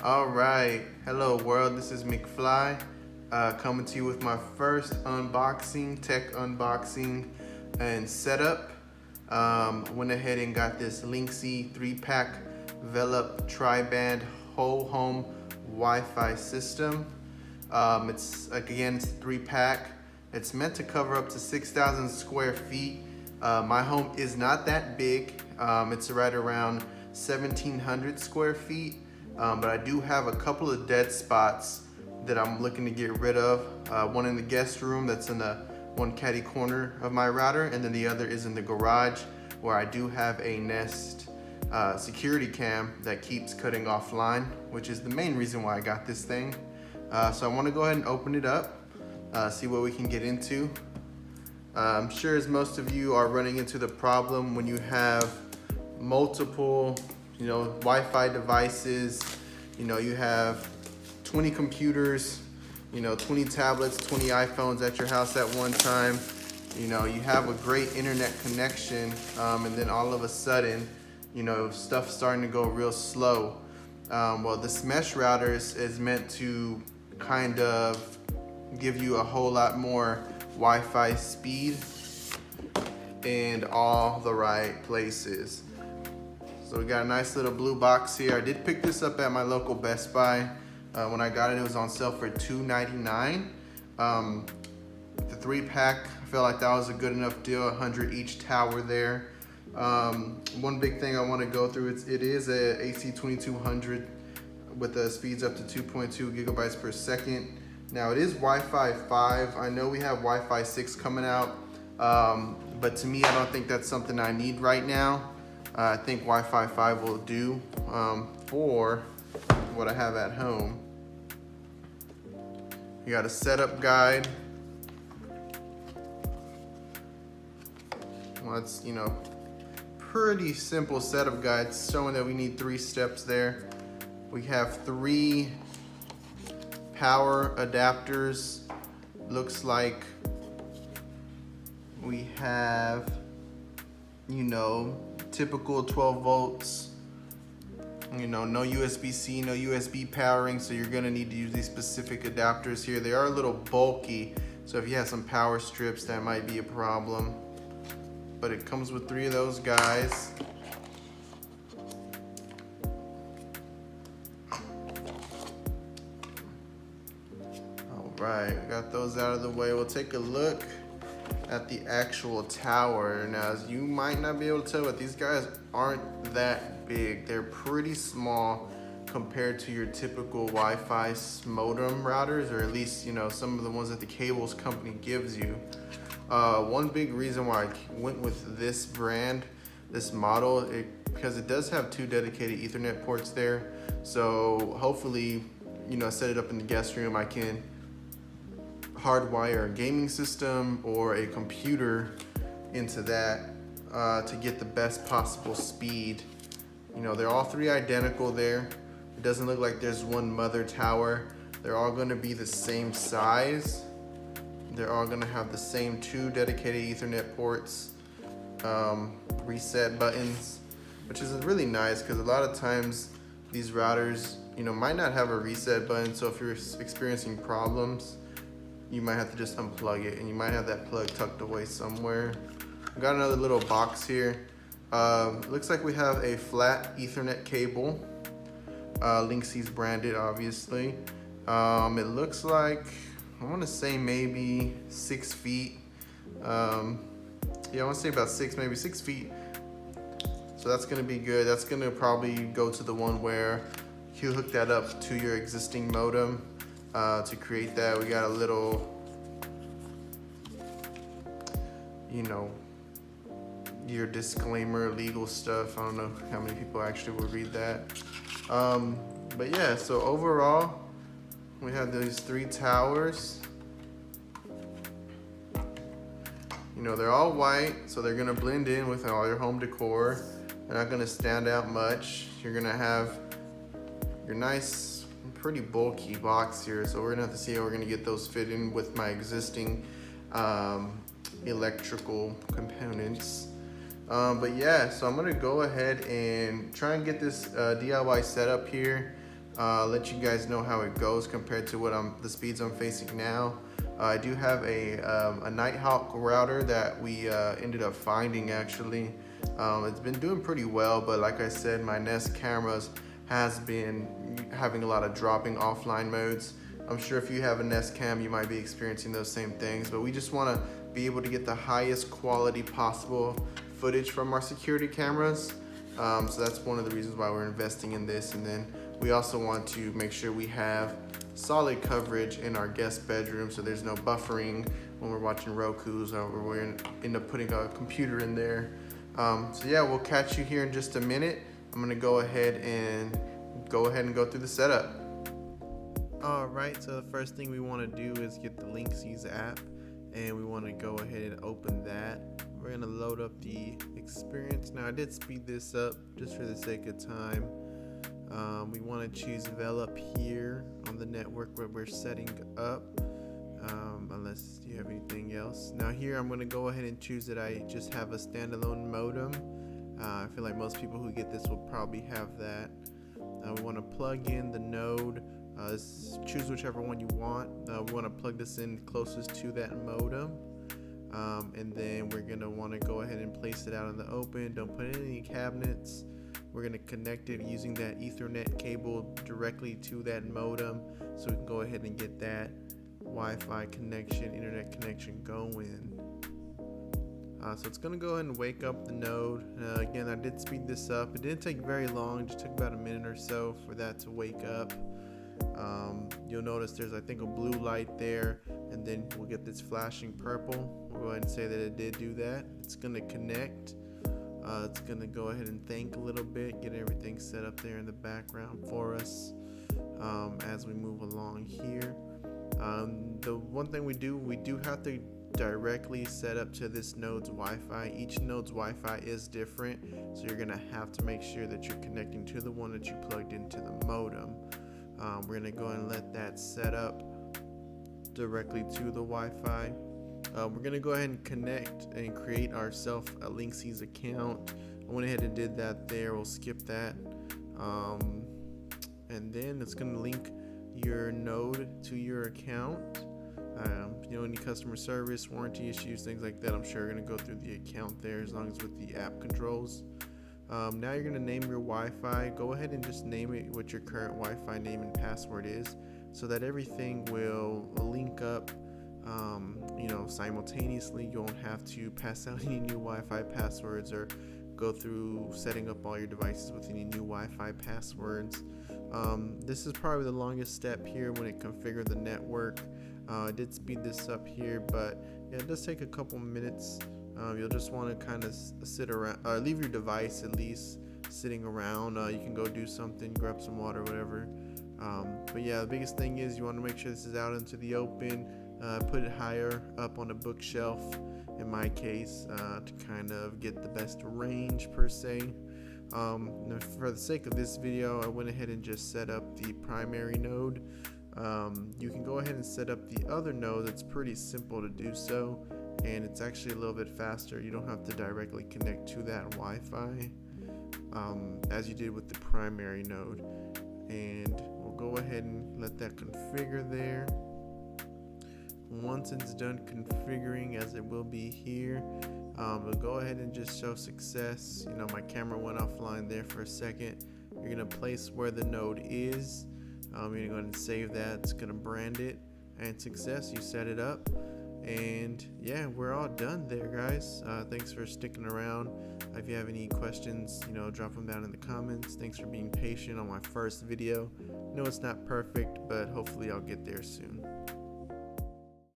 All right, hello world, this is McFly coming to you with my first tech unboxing and setup. Went ahead and got this Linksy 3-pack Velop tri-band whole home Wi-Fi system. It's 3-pack. It's meant to cover up to 6,000 square feet. My home is not that big. It's right around 1,700 square feet. But I do have a couple of dead spots that I'm looking to get rid of. One in the guest room that's in the one caddy corner of my router, and then the other is in the garage where I do have a Nest security cam that keeps cutting offline, which is the main reason why I got this thing. So I want to go ahead and open it up, see what we can get into. I'm sure as most of you are running into the problem when you have multiple Wi-Fi devices. You have 20 computers, 20 tablets, 20 iPhones at your house at one time. You have a great internet connection, and then all of a sudden, stuff's starting to go real slow. Well, this mesh router is meant to kind of give you a whole lot more Wi-Fi speed in all the right places. So we got a nice little blue box here. I did pick this up at my local Best Buy. When I got it, it was on sale for $2.99. The 3-pack, I felt like that was a good enough deal, 100 each tower there. One big thing I want to go through, it is a AC2200 with the speeds up to 2.2 gigabytes per second. Now it is Wi-Fi 5. I know we have Wi-Fi 6 coming out, but to me, I don't think that's something I need right now. I think Wi-Fi 5 will do for what I have at home. You got a setup guide. Well, it's, pretty simple setup guide showing that we need 3 steps there. We have 3 power adapters. Looks like we have, typical 12 volts, no USB-C, no USB powering, so you're gonna need to use these specific adapters here. They are a little bulky, so if you have some power strips, that might be a problem. But it comes with 3 of those guys. All right, got those out of the way. We'll take a look at the actual tower. Now, as you might not be able to tell, but these guys aren't that big. They're pretty small compared to your typical Wi-Fi modem routers, or at least, some of the ones that the cables company gives you. One big reason why I went with this brand, this model, because it does have 2 dedicated Ethernet ports there. So hopefully, set it up in the guest room, I can hardwire a gaming system or a computer into that to get the best possible speed. They're all 3 identical there. It doesn't look like there's one mother tower. They're all going to be the same size. They're all going to have the same 2 dedicated Ethernet ports, reset buttons, which is really nice because a lot of times these routers might not have a reset button. So if you're experiencing problems, you might have to just unplug it, and you might have that plug tucked away somewhere. We got another little box here. Looks like we have a flat Ethernet cable. Linksy's branded, obviously. It looks like, I want to say maybe 6 feet. I want to say about maybe 6 feet. So that's going to be good. That's going to probably go to the one where you hook that up to your existing modem. To create that, we got a little, your disclaimer, legal stuff. I don't know how many people actually will read that. But yeah, so overall, we have these 3 towers. They're all white, so they're gonna blend in with all your home decor. They're not gonna stand out much. You're gonna have your nice, pretty bulky box here, so we're gonna have to see how we're gonna get those fit in with my existing electrical components. But yeah, so I'm gonna go ahead and try and get this DIY setup here. let you guys know how it goes compared to what the speeds I'm facing now. I do have a Nighthawk router that we ended up finding actually. It's been doing pretty well, but like I said, my Nest cameras has been having a lot of dropping offline modes. I'm sure if you have a Nest cam, you might be experiencing those same things, but we just want to be able to get the highest quality possible footage from our security cameras. So that's one of the reasons why we're investing in this. And then we also want to make sure we have solid coverage in our guest bedroom, so there's no buffering when we're watching Roku's or we're end up putting a computer in there. So yeah, we'll catch you here in just a minute. I'm gonna go ahead and go through the setup. All right, so the first thing we want to do is get the Linksys app, and we want to go ahead and open that. We're gonna load up the experience. Now I did speed this up just for the sake of time. We want to choose Velop here on the network where we're setting up, unless you have anything else. Now here I'm going to go ahead and choose that I just have a standalone modem. I feel like most people who get this will probably have that. We want to plug in the node. Choose whichever one you want. We want to plug this in closest to that modem. And then we're going to want to go ahead and place it out in the open. Don't put in any cabinets. We're going to connect it using that Ethernet cable directly to that modem, so we can go ahead and get that Wi-Fi connection, internet connection going. So it's going to go ahead and wake up the node. Again, I did speed this up. It didn't take very long. It just took about a minute or so for that to wake up. You'll notice there's, I think, a blue light there, and then we'll get this flashing purple. We'll go ahead and say that it did do that. It's going to connect. It's going to go ahead and think a little bit, get everything set up there in the background for us as we move along here. The one thing we do have to directly set up to this node's Wi-Fi. Each node's Wi-Fi is different, so you're going to have to make sure that you're connecting to the one that you plugged into the modem. We're going to go and let that set up directly to the Wi-Fi. We're going to go ahead and connect and create ourselves a Linksys account. I went ahead and did that there. We'll skip that. And then it's going to link your node to your account. Any customer service, warranty issues, things like that, I'm sure you're going to go through the account there as long as with the app controls. Now you're going to name your Wi-Fi. Go ahead and just name it what your current Wi-Fi name and password is, so that everything will link up simultaneously. You won't have to pass out any new Wi-Fi passwords or go through setting up all your devices with any new Wi-Fi passwords. This is probably the longest step here when it configures the network. I did speed this up here, but yeah, it does take a couple minutes. You'll just want to kind of sit around, leave your device at least sitting around. You can go do something, grab some water, whatever. But yeah, the biggest thing is you want to make sure this is out into the open. Put it higher up on a bookshelf, in my case, to kind of get the best range per se. For the sake of this video, I went ahead and just set up the primary node. You can go ahead and set up the other node. It's pretty simple to do so, and it's actually a little bit faster. You don't have to directly connect to that Wi-Fi as you did with the primary node. And we'll go ahead and let that configure there. Once it's done configuring, as it will be here, we'll go ahead and just show success. My camera went offline there for a second. You're going to place where the node is. You're going to go ahead and save that. It's going to brand it, and success, you set it up. And yeah, we're all done there, guys. Thanks for sticking around. If you have any questions, drop them down in the comments. Thanks for being patient on my first video. No, it's not perfect, but hopefully I'll get there soon.